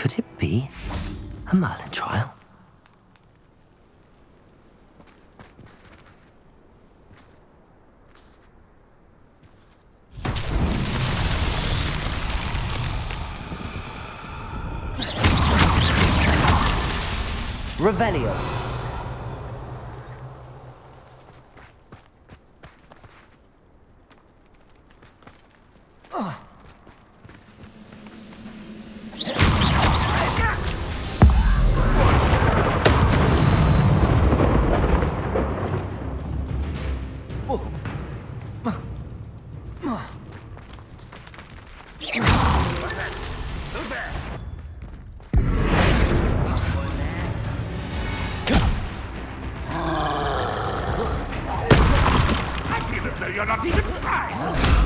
Could it be a Merlin trial? Revelio. You're not even trying!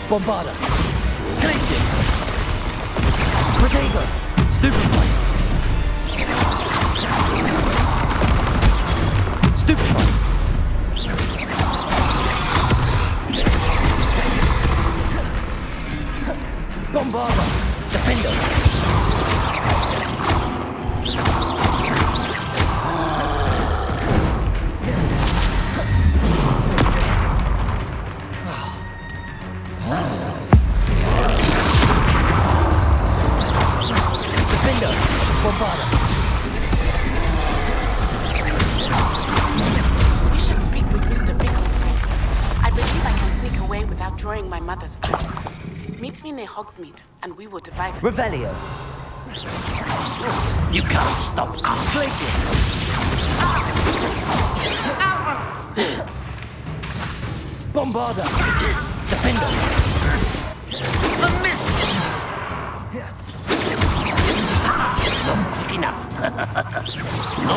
Bombarda. Glacius. Protego. Stupefy. Stupefy. Bombarda. Defender. Bombarda! We should speak with Mr. Bickle's friends. I believe I can sneak away without drawing my mother's eye. Meet me near Hogsmeade, and we will devise a... Revelio! You can't stop us. Glacius! Bombarda! Defender! A miss! Enough.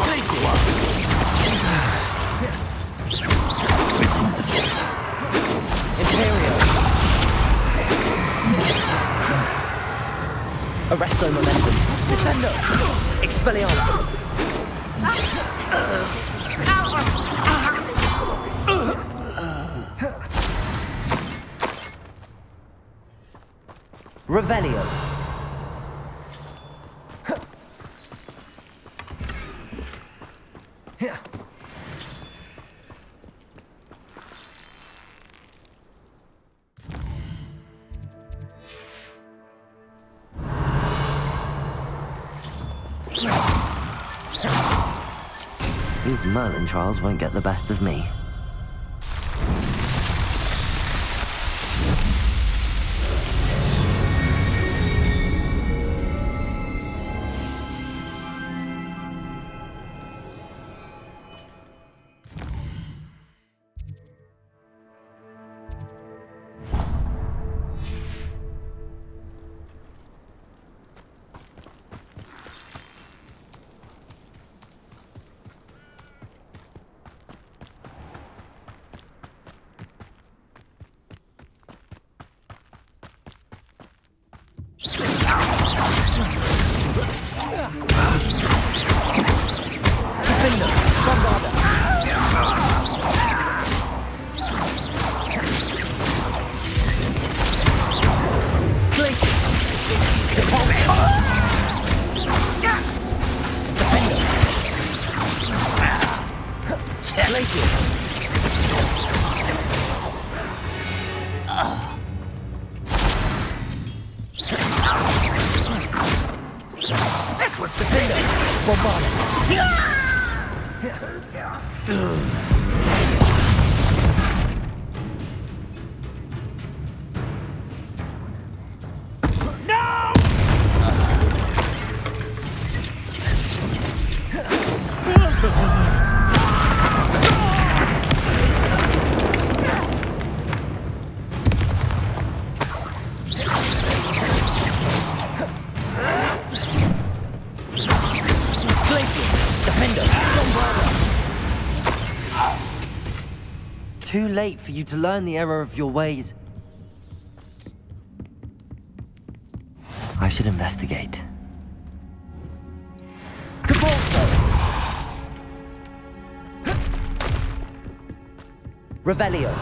Glacius! Imperio! Arresto momentum! Descendo! Expelliarmus! Revelio! These Merlin trials won't get the best of me. Too late for you to learn the error of your ways. I should investigate. Revelio.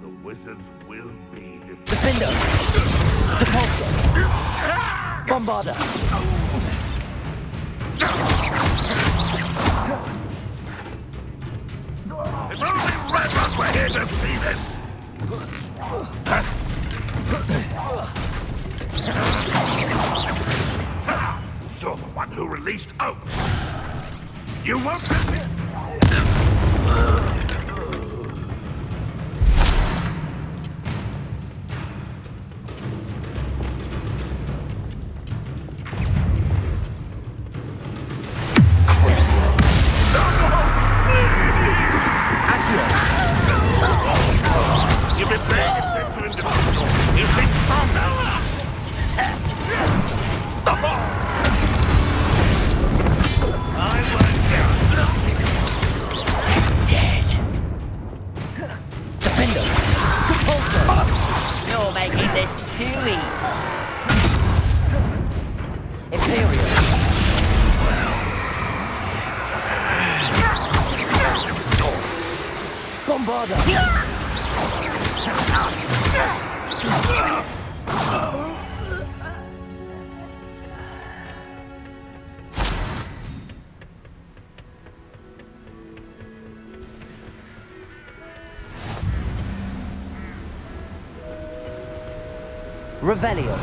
The wizards will be Defender! Depulso! Bombarda! If only Redruns were here to see this! You're the one who released Oaks! You won't miss it! You've been paying attention in the hospital. You seem strong now. I won't get dead. Revelio.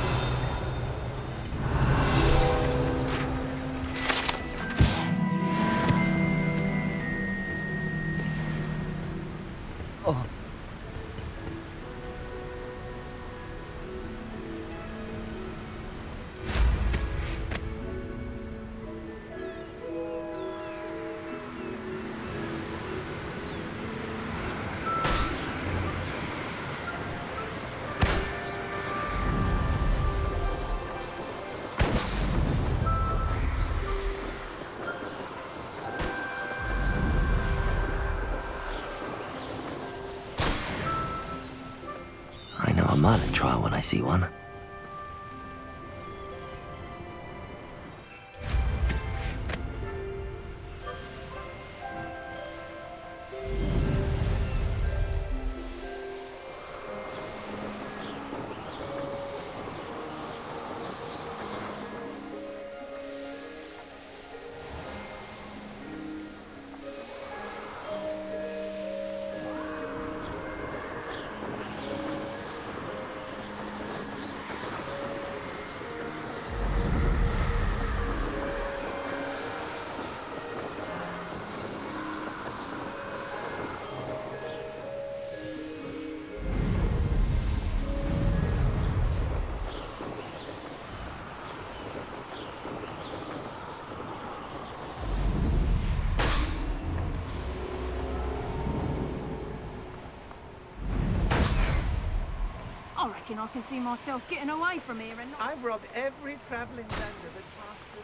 I know a Merlin trial when I see one. I reckon I can see myself getting away from here and not... I've robbed every traveling vendor that passed through.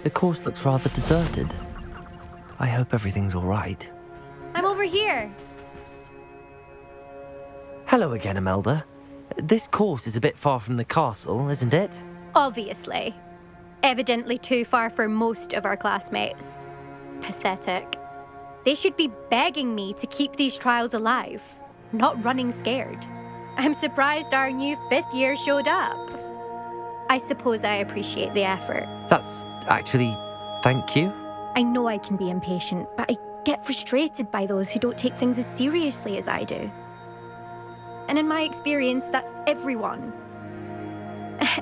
The course looks rather deserted. I hope everything's all right. I'm over here. Hello again, Imelda. This course is a bit far from the castle, isn't it? Obviously. Evidently too far for most of our classmates. Pathetic. They should be begging me to keep these trials alive, not running scared. I'm surprised our new 5th year showed up. I suppose I appreciate the effort. That's actually... thank you. I know I can be impatient, but I get frustrated by those who don't take things as seriously as I do. And in my experience, that's everyone.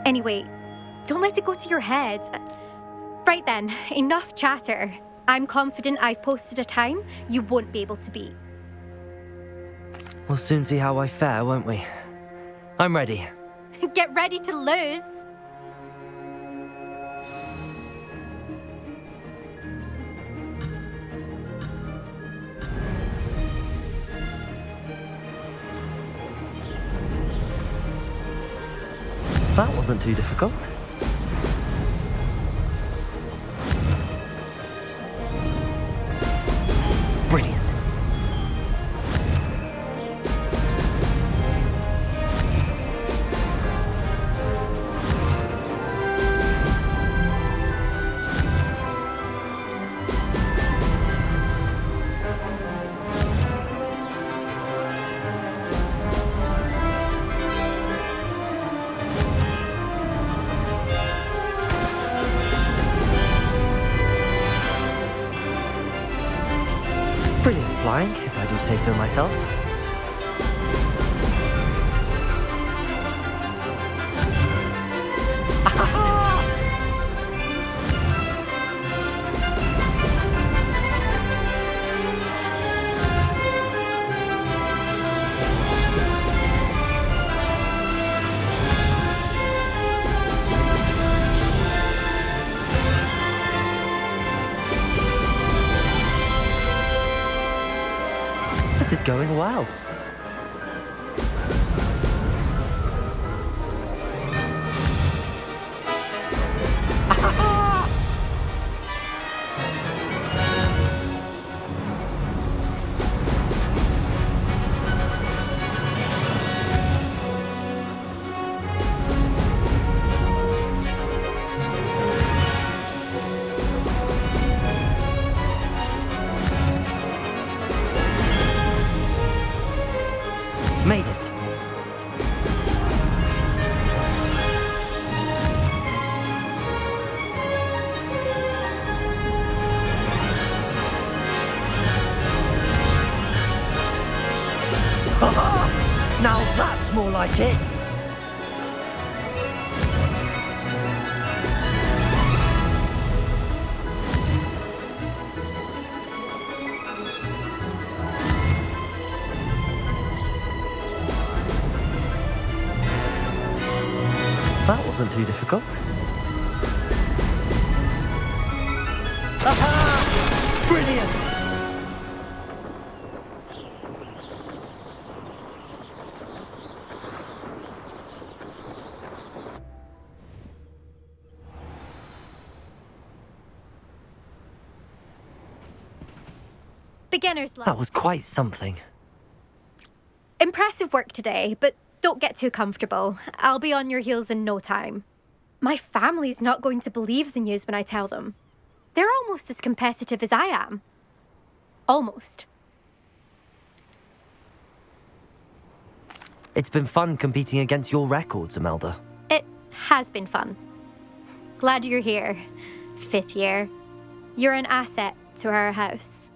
Anyway, don't let it go to your head. Right then, enough chatter. I'm confident I've posted a time you won't be able to beat. We'll soon see how I fare, won't we? I'm ready. Get ready to lose. That wasn't too difficult. Brilliant. Brilliant flying, if I do say so myself. This is going well. Made it. Now that's more like it. That wasn't too difficult. Aha! Brilliant! Beginner's luck. That was quite something. Impressive work today, but don't get too comfortable. I'll be on your heels in no time. My family's not going to believe the news when I tell them. They're almost as competitive as I am. Almost. It's been fun competing against your records, Imelda. It has been fun. Glad you're here. 5th year. You're an asset to our house.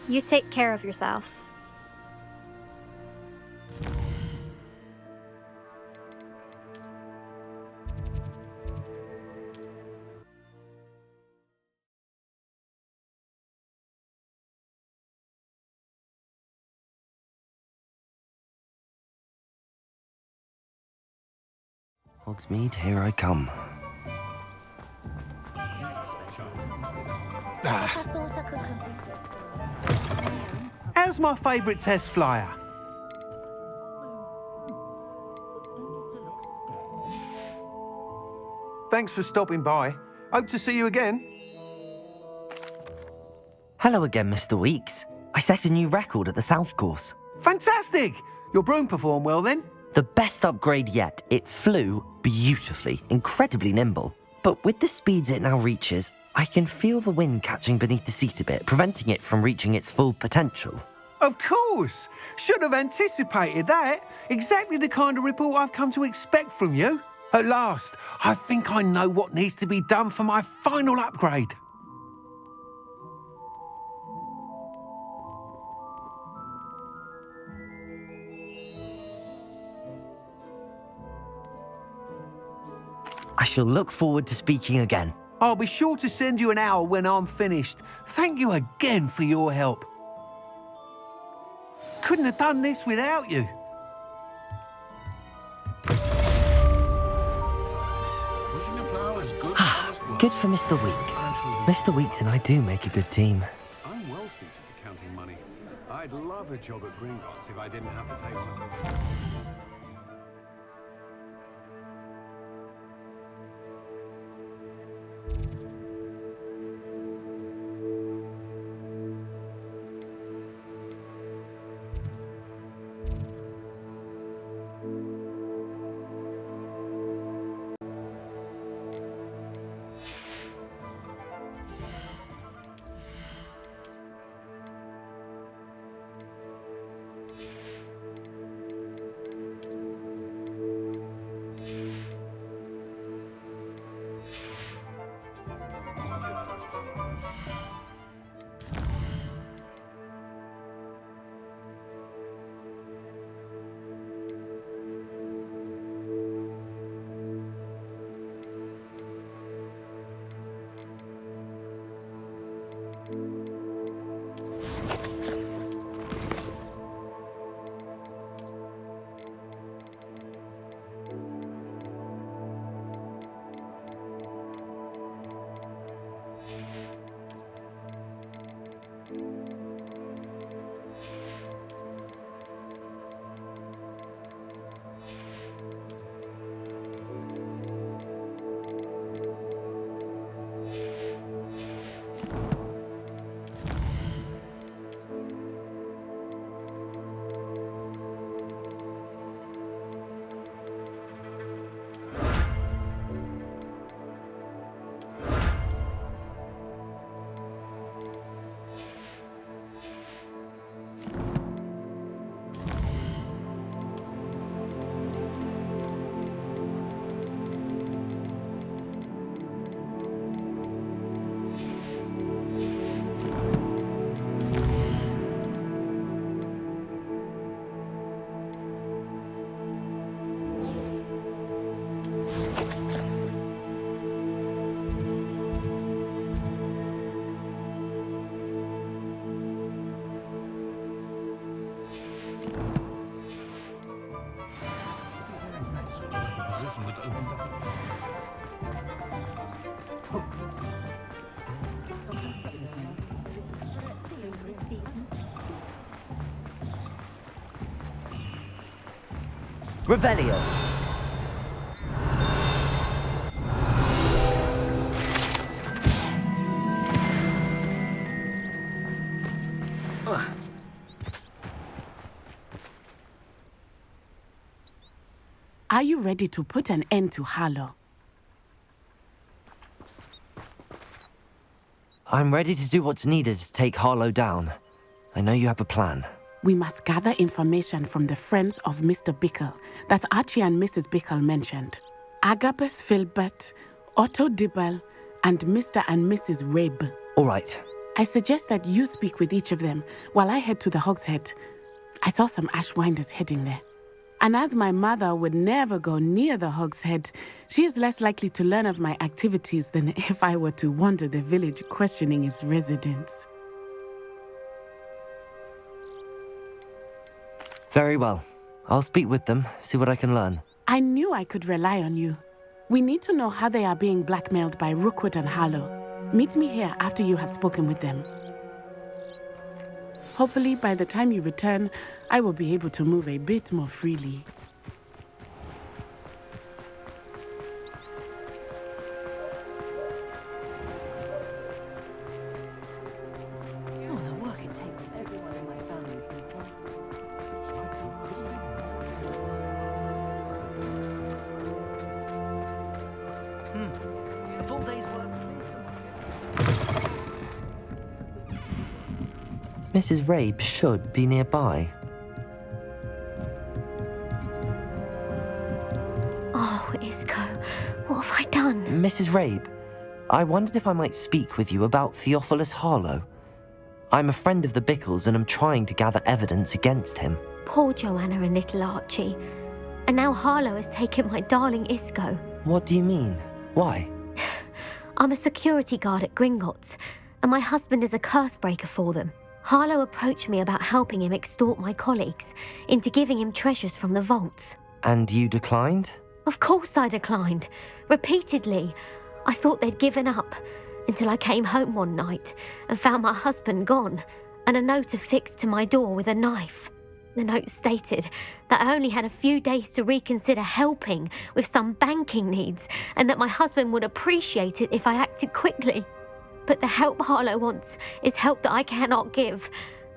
You take care of yourself. Hogsmeade, here I come. How's my favourite test flyer? Thanks for stopping by. Hope to see you again. Hello again, Mr. Weeks. I set a new record at the South Course. Fantastic! Your broom performed well then? The best upgrade yet. It flew beautifully, incredibly nimble. But with the speeds it now reaches, I can feel the wind catching beneath the seat a bit, preventing it from reaching its full potential. Of course! Should have anticipated that. Exactly the kind of report I've come to expect from you. At last, I think I know what needs to be done for my final upgrade. I shall look forward to speaking again. I'll be sure to send you an hour when I'm finished. Thank you again for your help. Couldn't have done this without you. Pushing a flower is good honest work. Good for Mr. Weeks. Mr. Weeks and I do make a good team. I'm well suited to counting money. I'd love a job at Gringotts if I didn't have to take one of them. Revelio. Are you ready to put an end to Harlow? I'm ready to do what's needed to take Harlow down. I know you have a plan. We must gather information from the friends of Mr. Bickle that Archie and Mrs. Bickle mentioned. Agabus Filbert, Otto Dibble, and Mr. and Mrs. Rabe. All right. I suggest that you speak with each of them while I head to the Hogshead. I saw some Ashwinders heading there. And as my mother would never go near the Hogshead, she is less likely to learn of my activities than if I were to wander the village questioning its residents. Very well. I'll speak with them, see what I can learn. I knew I could rely on you. We need to know how they are being blackmailed by Rookwood and Harlow. Meet me here after you have spoken with them. Hopefully, by the time you return, I will be able to move a bit more freely. Oh, the work it takes everyone in my family is Mrs. Rabe should be nearby. Oh, Isco, what have I done? Mrs. Rabe, I wondered if I might speak with you about Theophilus Harlow. I'm a friend of the Bickles and am trying to gather evidence against him. Poor Joanna and little Archie. And now Harlow has taken my darling Isco. What do you mean? Why? I'm a security guard at Gringotts, and my husband is a curse breaker for them. Harlow approached me about helping him extort my colleagues into giving him treasures from the vaults. And you declined? Of course I declined. Repeatedly. I thought they'd given up, until I came home one night and found my husband gone, and a note affixed to my door with a knife. The note stated that I only had a few days to reconsider helping with some banking needs, and that my husband would appreciate it if I acted quickly. But the help Harlow wants is help that I cannot give,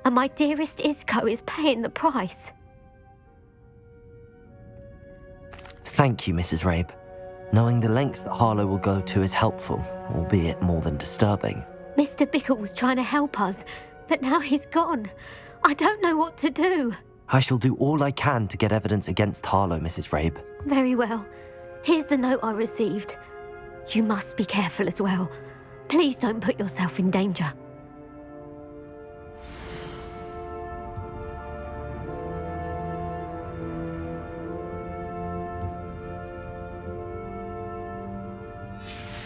and my dearest Isco is paying the price. Thank you, Mrs. Rabe. Knowing the lengths that Harlow will go to is helpful, albeit more than disturbing. Mr. Bickle was trying to help us, but now he's gone. I don't know what to do. I shall do all I can to get evidence against Harlow, Mrs. Rabe. Very well. Here's the note I received. You must be careful as well. Please don't put yourself in danger.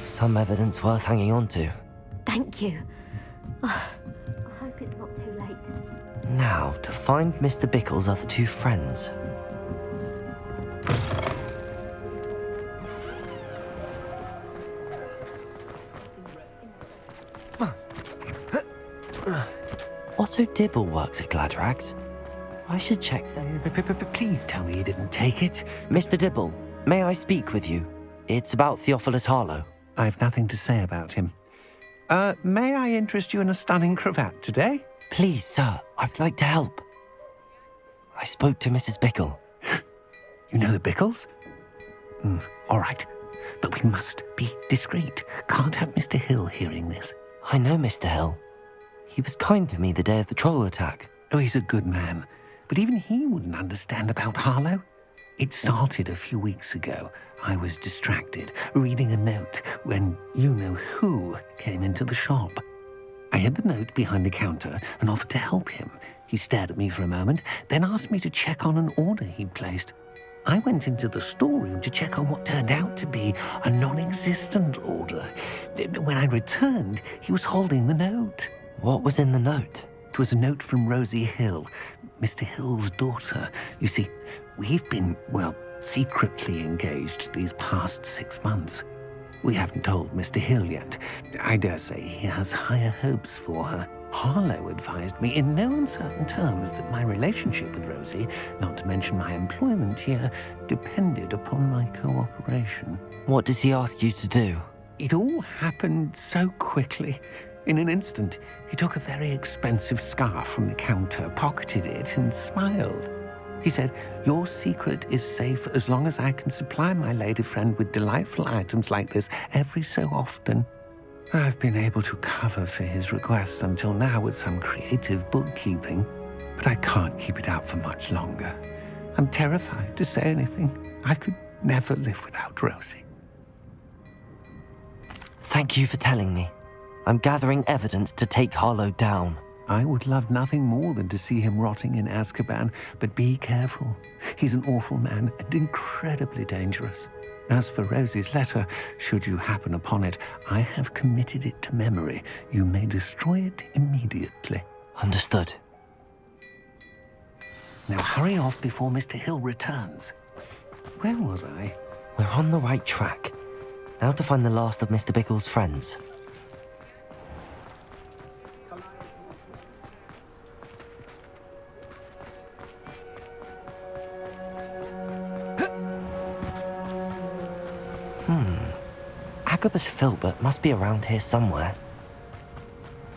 Some evidence worth hanging on to. Thank you. I hope it's not too late. Now, to find Mr. Bickle's other two friends. Otto Dibble works at Gladrags. I should check them. Please tell me you didn't take it. Mr. Dibble, may I speak with you? It's about Theophilus Harlow. I've nothing to say about him. May I interest you in a stunning cravat today? Please, sir, I'd like to help. I spoke to Mrs. Bickle. You know the Bickles? All right. But we must be discreet. Can't have Mr. Hill hearing this. I know Mr. Hill. He was kind to me the day of the troll attack. Oh, he's a good man. But even he wouldn't understand about Harlow. It started a few weeks ago. I was distracted, reading a note, when you-know-who came into the shop. I hid the note behind the counter and offered to help him. He stared at me for a moment, then asked me to check on an order he'd placed. I went into the storeroom to check on what turned out to be a non-existent order. When I returned, he was holding the note. What was in the note? It was a note from Rosie Hill, Mr. Hill's daughter. You see, we've been, secretly engaged these past 6 months. We haven't told Mr. Hill yet. I dare say he has higher hopes for her. Harlow advised me in no uncertain terms that my relationship with Rosie, not to mention my employment here, depended upon my cooperation. What does he ask you to do? It all happened so quickly. In an instant, he took a very expensive scarf from the counter, pocketed it, and smiled. He said, "Your secret is safe as long as I can supply my lady friend with delightful items like this every so often." I've been able to cover for his requests until now with some creative bookkeeping, but I can't keep it up for much longer. I'm terrified to say anything. I could never live without Rosie. Thank you for telling me. I'm gathering evidence to take Harlow down. I would love nothing more than to see him rotting in Azkaban, but be careful. He's an awful man and incredibly dangerous. As for Rosie's letter, should you happen upon it, I have committed it to memory. You may destroy it immediately. Understood. Now hurry off before Mr. Hill returns. Where was I? We're on the right track. Now to find the last of Mr. Bickle's friends. Agabus Filbert must be around here somewhere.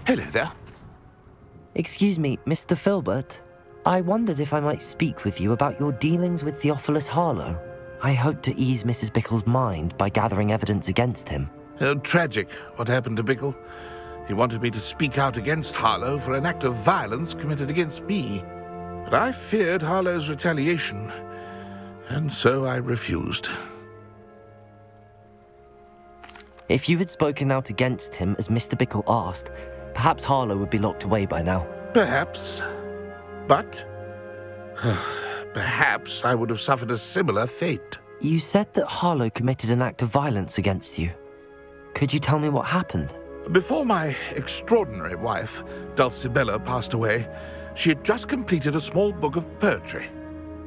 Hello there. Excuse me, Mr. Filbert. I wondered if I might speak with you about your dealings with Theophilus Harlow. I hope to ease Mrs. Bickle's mind by gathering evidence against him. Tragic, what happened to Bickle. He wanted me to speak out against Harlow for an act of violence committed against me. But I feared Harlow's retaliation, and so I refused. If you had spoken out against him as Mr. Bickle asked, perhaps Harlow would be locked away by now. Perhaps. But perhaps I would have suffered a similar fate. You said that Harlow committed an act of violence against you. Could you tell me what happened? Before my extraordinary wife, Dulcibella, passed away, she had just completed a small book of poetry.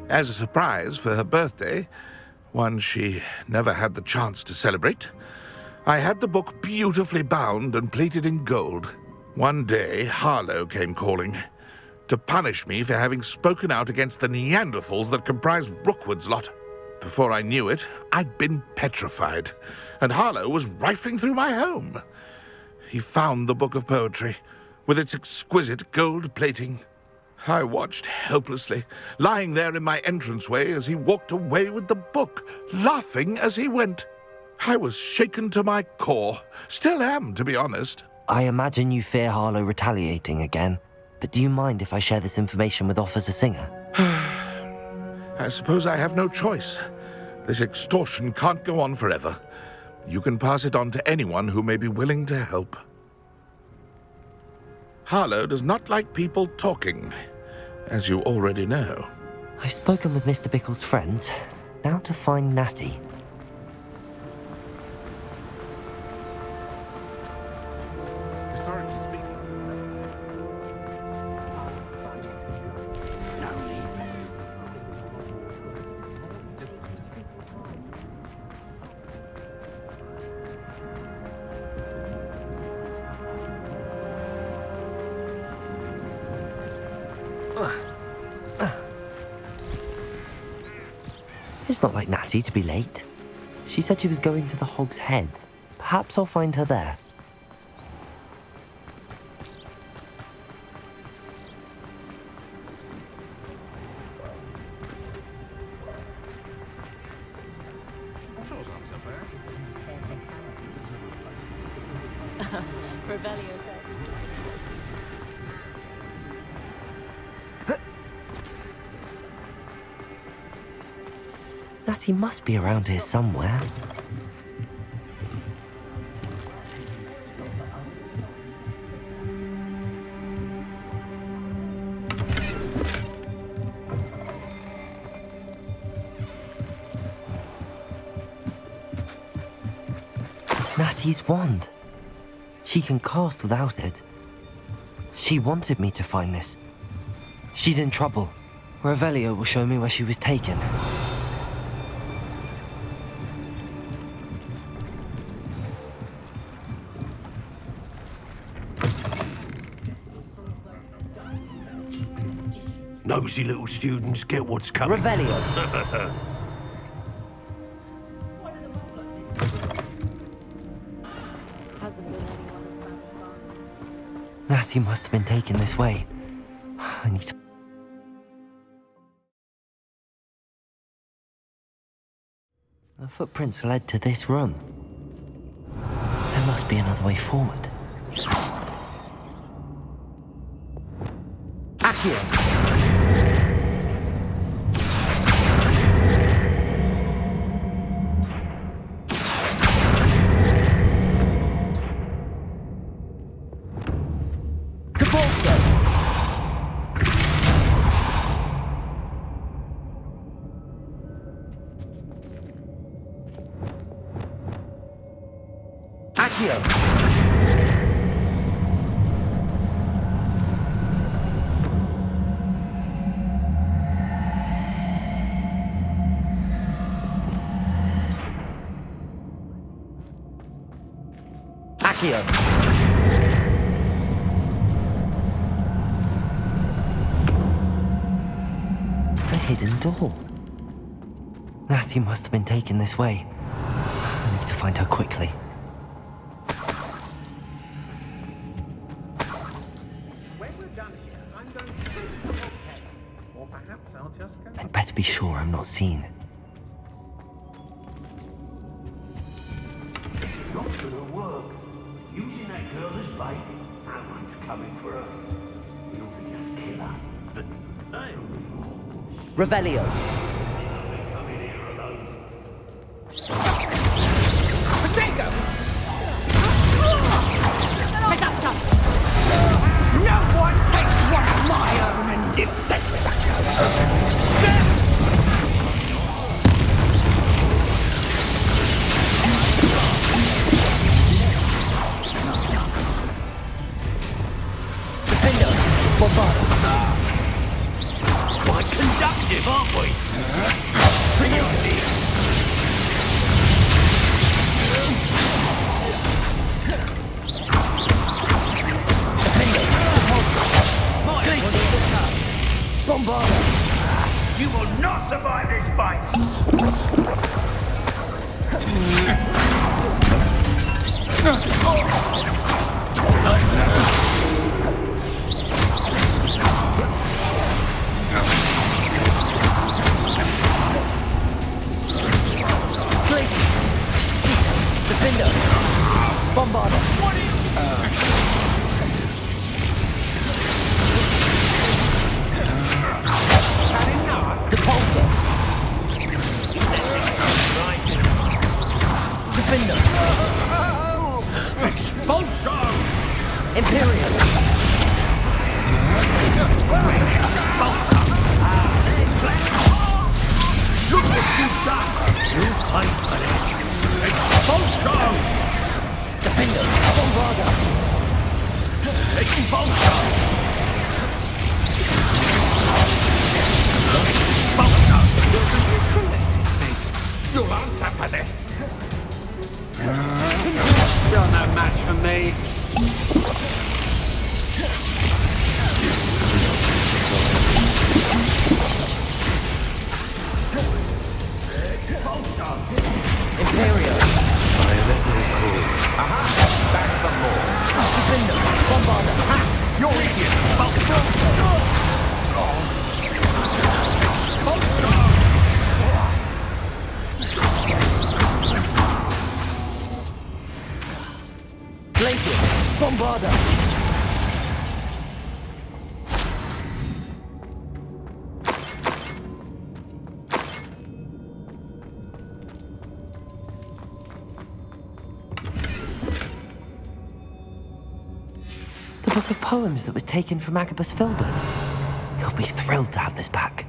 As a surprise for her birthday, one she never had the chance to celebrate, I had the book beautifully bound and plated in gold. One day, Harlow came calling to punish me for having spoken out against the Neanderthals that comprise Rookwood's lot. Before I knew it, I'd been petrified, and Harlow was rifling through my home. He found the book of poetry, with its exquisite gold plating. I watched helplessly, lying there in my entranceway as he walked away with the book, laughing as he went. I was shaken to my core. Still am, to be honest. I imagine you fear Harlow retaliating again, but do you mind if I share this information with Officer Singer? I suppose I have no choice. This extortion can't go on forever. You can pass it on to anyone who may be willing to help. Harlow does not like people talking, as you already know. I've spoken with Mr. Bickle's friends. Now to find Natty. Historically speaking. It's not like Natty to be late. She said she was going to the Hog's Head. Perhaps I'll find her there. Natty must be around here somewhere. Natty's wand. She can cast without it. She wanted me to find this. She's in trouble. Revelio will show me where she was taken. Nosy little students get what's coming. Revelio! Natty must have been taken this way. I need to... The footprints led to this room. There must be another way forward. Accio! A hidden door. Natty must have been taken this way. I need to find her quickly. When we're done here, I'm going to take the whole head. Or perhaps I'll just go. I'd better be sure I'm not seen. Not gonna work. Using that girl as bait coming for her. We ought to just kill her. Hey, Revelio. come in here alone. Potato! Pick up some! No one takes what's my own and lives that. Quite conductive, aren't we? Pretty Bombarder. You will not survive this fight! Defender. Bombarder. Depulsor. Defender. Expulsion! Imperial. Look what you've done! You fight for it! Expulsion! Defender. Bombarder. Expulsion! You'll answer for this! You're no match for me. Imperial. I let you call. Back for more. Defender. Bombarder. Ha! You're idiot! Glacier. Bombarder. The book of poems that was taken from Agabus Filbert. He'll be thrilled to have this back.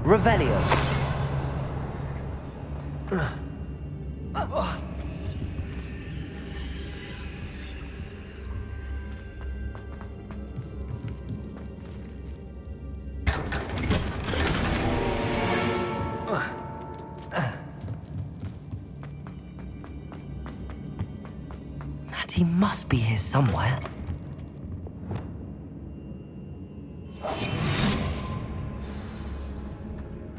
Revelio. Natty must be here somewhere.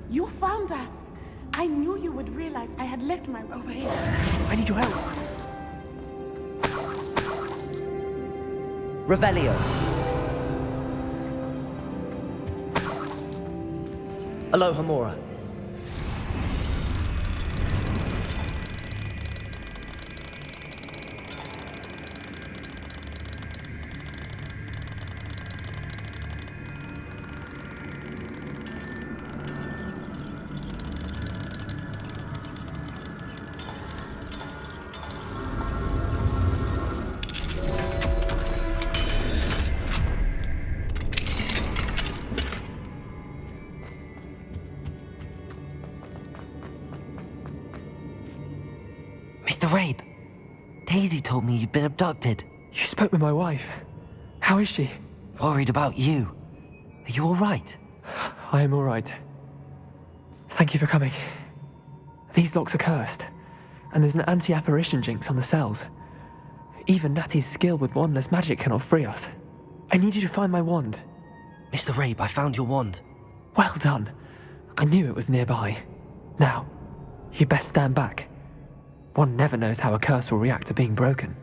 You found us. I knew you would realize I had left my over here. I need your help. Revelio. Alohomora. Mr. Rabe, Daisy told me you'd been abducted. You spoke with my wife. How is she? Worried about you. Are you all right? I am all right. Thank you for coming. These locks are cursed, and there's an anti-apparition jinx on the cells. Even Natty's skill with wandless magic cannot free us. I need you to find my wand. Mr. Rabe, I found your wand. Well done. I knew it was nearby. Now, you best stand back. One never knows how a curse will react to being broken.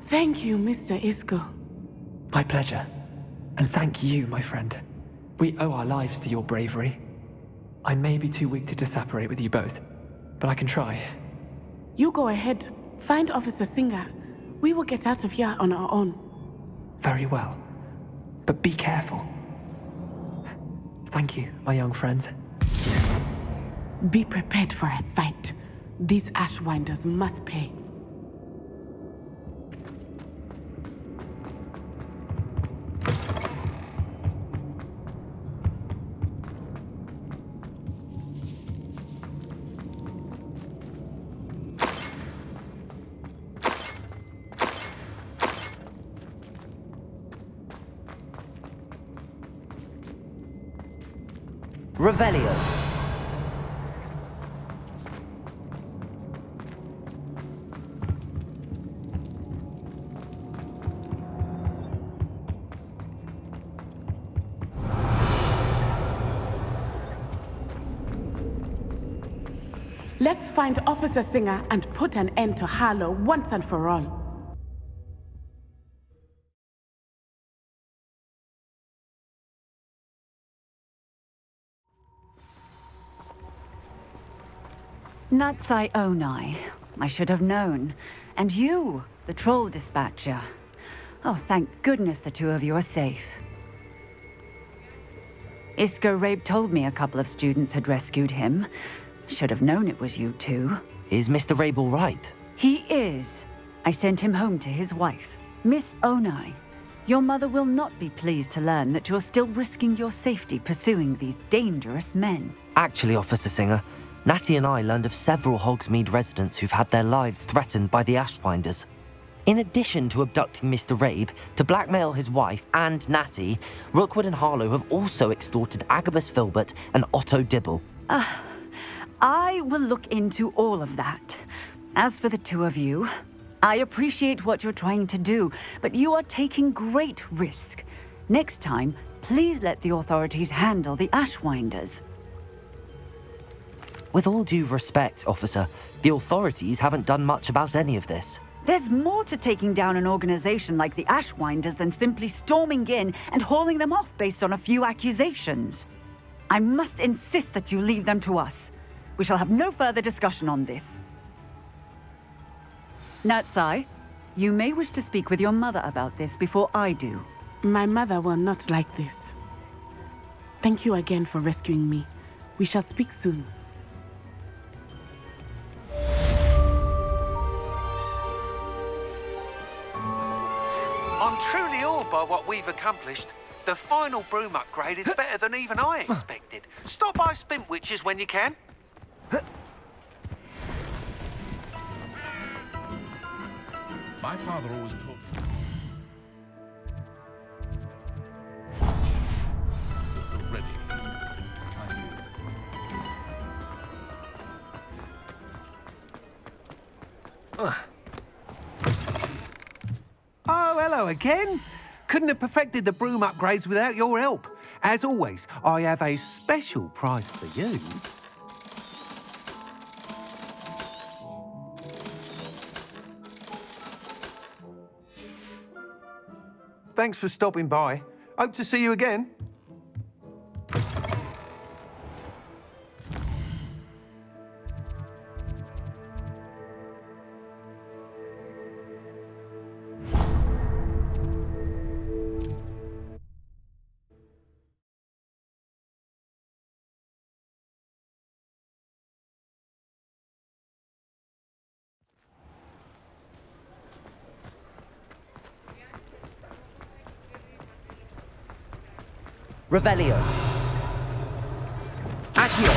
Thank you, Mr. Isco. My pleasure. And thank you, my friend. We owe our lives to your bravery. I may be too weak to disapparate with you both, but I can try. You go ahead. Find Officer Singer. We will get out of here on our own. Very well. But be careful. Thank you, my young friends. Be prepared for a fight. These Ashwinders must pay. Revelio. Let's find Officer Singer and put an end to Harlow once and for all. Natsai Onai. I should have known. And you, the troll dispatcher. Oh, thank goodness the two of you are safe. Isco Rabe told me a couple of students had rescued him. Should have known it was you two. Is Mr. Rabe all right? He is. I sent him home to his wife. Miss Onai, your mother will not be pleased to learn that you're still risking your safety pursuing these dangerous men. Actually, Officer Singer, Natty and I learned of several Hogsmeade residents who've had their lives threatened by the Ashwinders. In addition to abducting Mr. Rabe to blackmail his wife and Natty, Rookwood and Harlow have also extorted Agabus Filbert and Otto Dibble. I will look into all of that. As for the two of you, I appreciate what you're trying to do, but you are taking great risk. Next time, please let the authorities handle the Ashwinders. With all due respect, officer, the authorities haven't done much about any of this. There's more to taking down an organization like the Ashwinders than simply storming in and hauling them off based on a few accusations. I must insist that you leave them to us. We shall have no further discussion on this. Natsai, you may wish to speak with your mother about this before I do. My mother will not like this. Thank you again for rescuing me. We shall speak soon. I'm truly awed by what we've accomplished. The final broom upgrade is better than even I expected. Stop by Spintwitches when you can. My father always taught me. Ready. Oh, hello again. Couldn't have perfected the broom upgrades without your help. As always, I have a special prize for you. Thanks for stopping by. Hope to see you again. Revelio. Accio.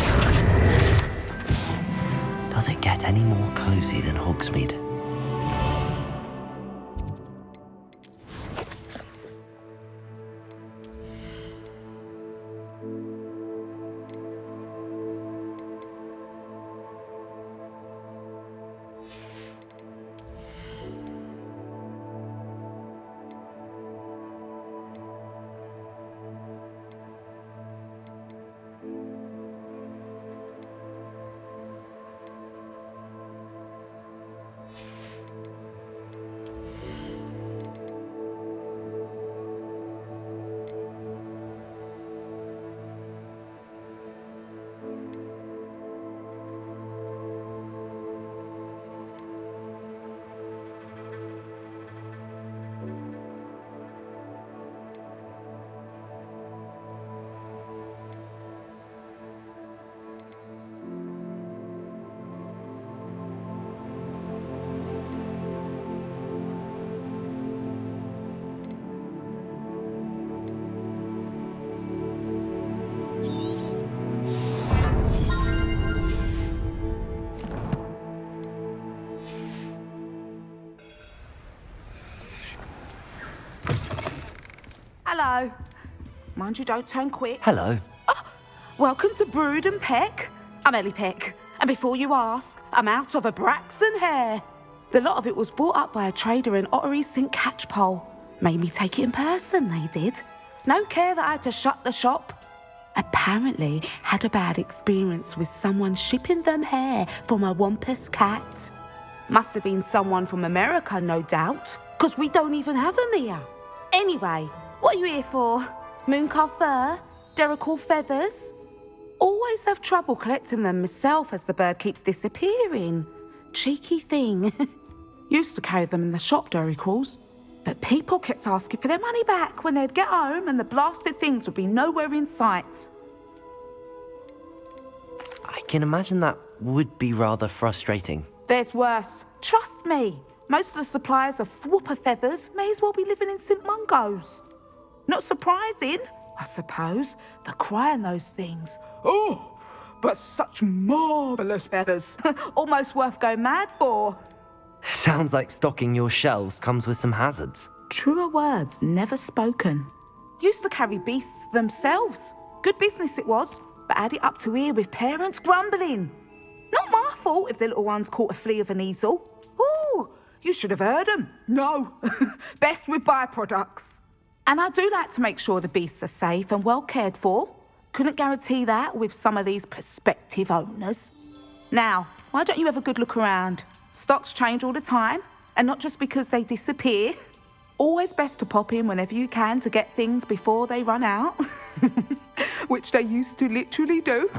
Does it get any more cozy than Hogsmeade? Hello. Mind you, don't turn quick. Hello. Welcome to Brood and Peck. I'm Ellie Peck. And before you ask, I'm out of a Braxton hair. The lot of it was bought up by a trader in Ottery St. Catchpole. Made me take it in person, they did. No care that I had to shut the shop. Apparently had a bad experience with someone shipping them hair from a Wampus cat. Must have been someone from America, no doubt, because we don't even have them here. Anyway, what are you here for? Mooncar fur? Derrickle feathers? Always have trouble collecting them myself as the bird keeps disappearing. Cheeky thing. Used to carry them in the shop, Derricles. But people kept asking for their money back when they'd get home and the blasted things would be nowhere in sight. I can imagine that would be rather frustrating. There's worse. Trust me. Most of the suppliers of whooper feathers may as well be living in St. Mungo's. Not surprising, I suppose, the cry on those things. Oh, but such marvellous feathers. Almost worth going mad for. Sounds like stocking your shelves comes with some hazards. Truer words never spoken. Used to carry beasts themselves. Good business it was, but had it up to here with parents grumbling. Not my fault if the little ones caught a flea of an easel. Ooh, you should have heard them. No, best with byproducts. And I do like to make sure the beasts are safe and well cared for. Couldn't guarantee that with some of these prospective owners. Now, why don't you have a good look around? Stocks change all the time, and not just because they disappear. Always best to pop in whenever you can to get things before they run out. Which they used to literally do.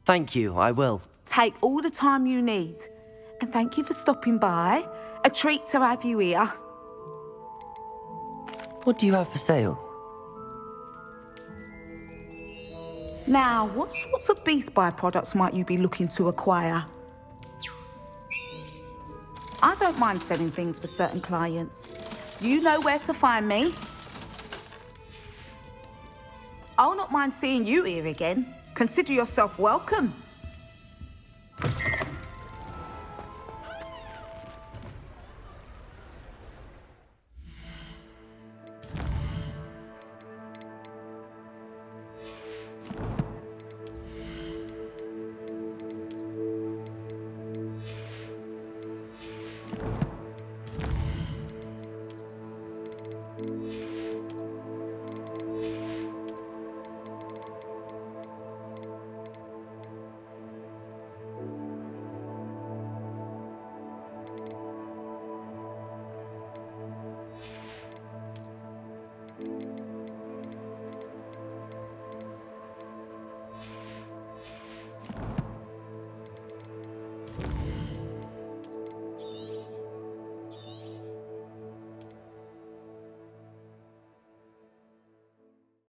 Thank you, I will. Take all the time you need. And thank you for stopping by. A treat to have you here. What do you have for sale? Now, what sorts of beast byproducts might you be looking to acquire? I don't mind selling things for certain clients. You know where to find me. I'll not mind seeing you here again. Consider yourself welcome.